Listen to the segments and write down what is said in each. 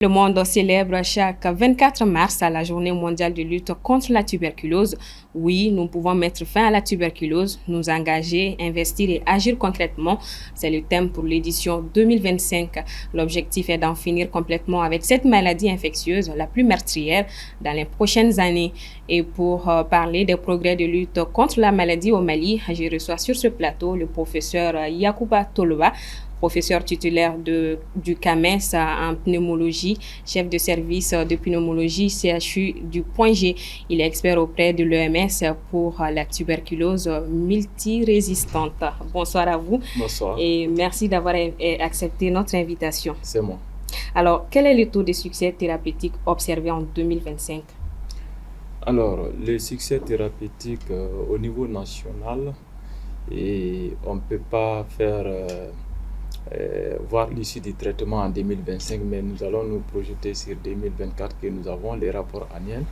Le monde célèbre chaque 24 mars la journée mondiale de lutte contre la tuberculose. Oui, nous pouvons mettre fin à la tuberculose, nous engager, investir et agir concrètement. C'est le thème pour l'édition 2025. L'objectif est d'en finir complètement avec cette maladie infectieuse, la plus meurtrière, dans les prochaines années. Et pour parler des progrès de lutte contre la maladie au Mali, je reçois sur ce plateau le professeur Yacouba Toloba, professeur titulaire du CAMES en pneumologie, chef de service de pneumologie CHU du Point G. Il est expert auprès de l'EMS pour la tuberculose multirésistante. Bonsoir à vous. Bonsoir. Et merci d'avoir accepté notre invitation. C'est moi. Alors, quel est le taux de succès thérapeutique observé en 2025? Alors, le succès thérapeutique au niveau national, et on ne peut pas faire... voir l'issue du traitement en 2025, mais nous allons nous projeter sur 2024 que nous avons les rapports annuels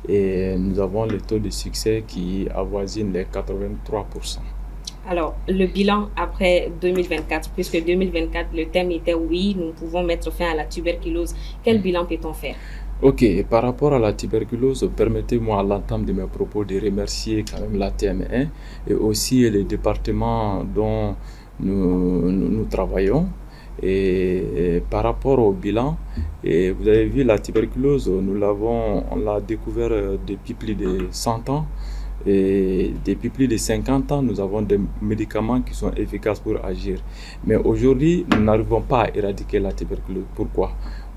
et nous avons le taux de succès qui avoisine les 83%. Alors, le bilan après 2024, puisque 2024, le thème était oui, nous pouvons mettre fin à la tuberculose. Quel bilan peut-on faire? Ok, par rapport à la tuberculose, permettez-moi à l'entame de mes propos de remercier quand même la TM1 et aussi les départements dont nous travaillons. Et par rapport au bilan, et vous avez vu la tuberculose, on l'a découvert depuis plus de 100 ans. Et depuis plus de 50 ans, nous avons des médicaments qui sont efficaces pour agir. Mais aujourd'hui, nous n'arrivons pas à éradiquer la tuberculose. Pourquoi?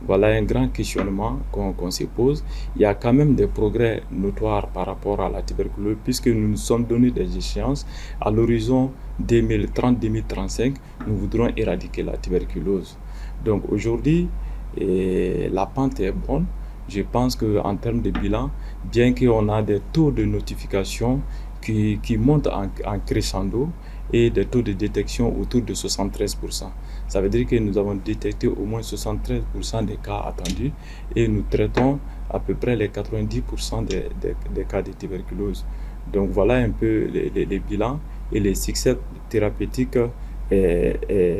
Voilà un grand questionnement qu'on se pose. Il y a quand même des progrès notoires par rapport à la tuberculose, puisque nous nous sommes donné des échéances. À l'horizon 2030-2035, nous voudrons éradiquer la tuberculose. Donc aujourd'hui, la pente est bonne. Je pense qu'en termes de bilan, bien qu'on a des taux de notification qui montent en crescendo et des taux de détection autour de 73%. Ça veut dire que nous avons détecté au moins 73% des cas attendus et nous traitons à peu près les 90% des cas de tuberculose. Donc voilà un peu les bilans et les succès thérapeutiques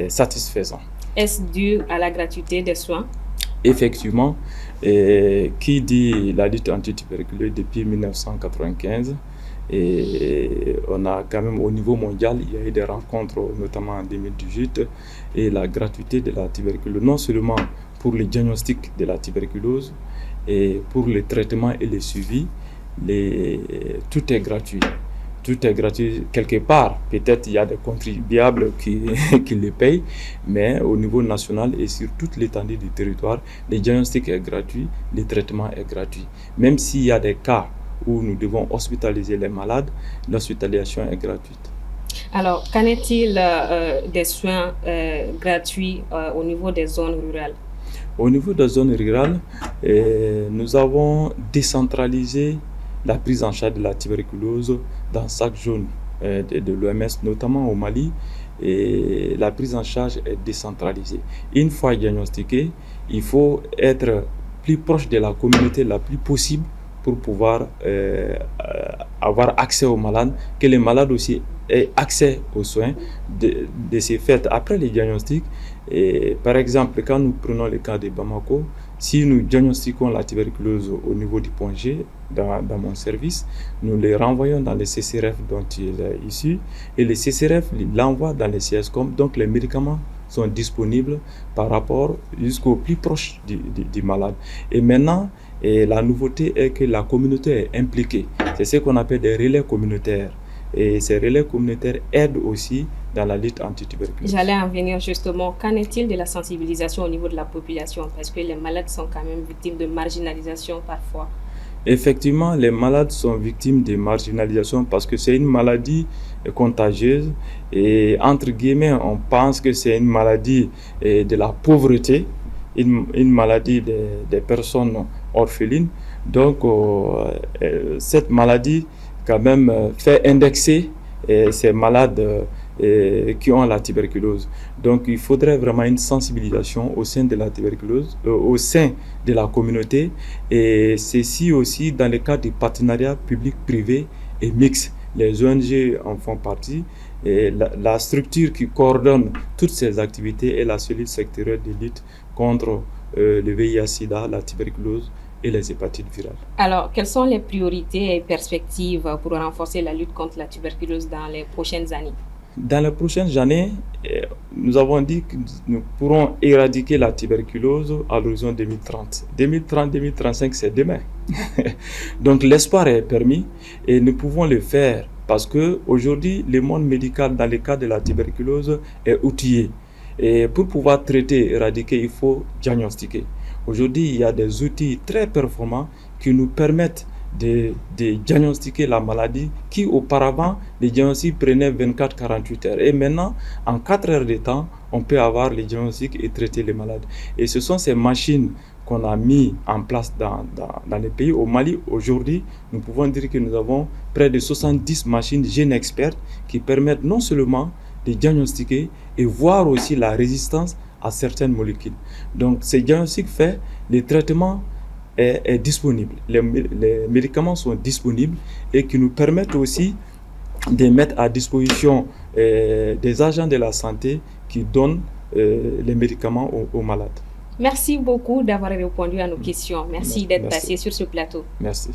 satisfaisants. Est-ce dû à la gratuité des soins? Effectivement, qui dit la lutte anti-tuberculose depuis 1995, et on a quand même au niveau mondial, il y a eu des rencontres notamment en 2018, et la gratuité de la tuberculose, non seulement pour le diagnostic de la tuberculose, et pour le traitement et le suivi, tout est gratuit. Tout est gratuit quelque part. Peut-être il y a des contribuables qui le payent, mais au niveau national et sur toute l'étendue du territoire, le diagnostic est gratuit, le traitement est gratuit. Même s'il y a des cas où nous devons hospitaliser les malades, l'hospitalisation est gratuite. Alors, qu'en est-il des soins gratuits au niveau des zones rurales? Au niveau des zones rurales, nous avons décentralisé la prise en charge de la tuberculose dans chaque zone de l'OMS, notamment au Mali, et la prise en charge est décentralisée. Une fois diagnostiqué, il faut être plus proche de la communauté la plus possible pour pouvoir avoir accès aux malades, que les malades aussi aient accès aux soins. De ces faits, après les diagnostics, par exemple, quand nous prenons le cas de Bamako, si nous diagnostiquons la tuberculose au niveau du point G, dans mon service, nous les renvoyons dans les CCRF dont il est issu, et les CCRF l'envoient dans les CSCOM, donc les médicaments sont disponibles par rapport jusqu'au plus proche du malade. Et maintenant, la nouveauté est que la communauté est impliquée. C'est ce qu'on appelle des relais communautaires. Et ces relais communautaires aident aussi dans la lutte anti-tuberculose. J'allais en venir justement. Qu'en est-il de la sensibilisation au niveau de la population? Parce que les malades sont quand même victimes de marginalisation parfois. Effectivement, les malades sont victimes de marginalisation parce que c'est une maladie contagieuse et entre guillemets, on pense que c'est une maladie de la pauvreté, une maladie des personnes orphelines. Donc, cette maladie quand même fait indexer ces malades qui ont la tuberculose. Donc il faudrait vraiment une sensibilisation au sein de la tuberculose, au sein de la communauté, et ceci aussi dans le cadre du partenariat public-privé et mixte. Les ONG en font partie, et la structure qui coordonne toutes ces activités est la cellule sectorielle de lutte contre le VIH-Sida, la tuberculose et les hépatites virales. Alors, quelles sont les priorités et perspectives pour renforcer la lutte contre la tuberculose dans les prochaines années? Dans les prochaines années, nous avons dit que nous pourrons éradiquer la tuberculose à l'horizon 2030. 2030-2035, c'est demain. Donc l'espoir est permis et nous pouvons le faire parce qu'aujourd'hui, le monde médical dans le cas de la tuberculose est outillé. Et pour pouvoir traiter, éradiquer, il faut diagnostiquer. Aujourd'hui, il y a des outils très performants qui nous permettent de diagnostiquer la maladie qui auparavant, les diagnostics prenaient 24-48 heures. Et maintenant, en 4 heures de temps, on peut avoir les diagnostics et traiter les malades. Et ce sont ces machines qu'on a mis en place dans les pays. Au Mali, aujourd'hui, nous pouvons dire que nous avons près de 70 machines Gène Expert qui permettent non seulement de diagnostiquer et voir aussi la résistance à certaines molécules. Donc, ces diagnostics faits, les traitements est disponible. Les médicaments sont disponibles et qui nous permettent aussi de mettre à disposition des agents de la santé qui donnent les médicaments aux malades. Merci beaucoup d'avoir répondu à nos questions. Merci d'être passé sur ce plateau. Merci.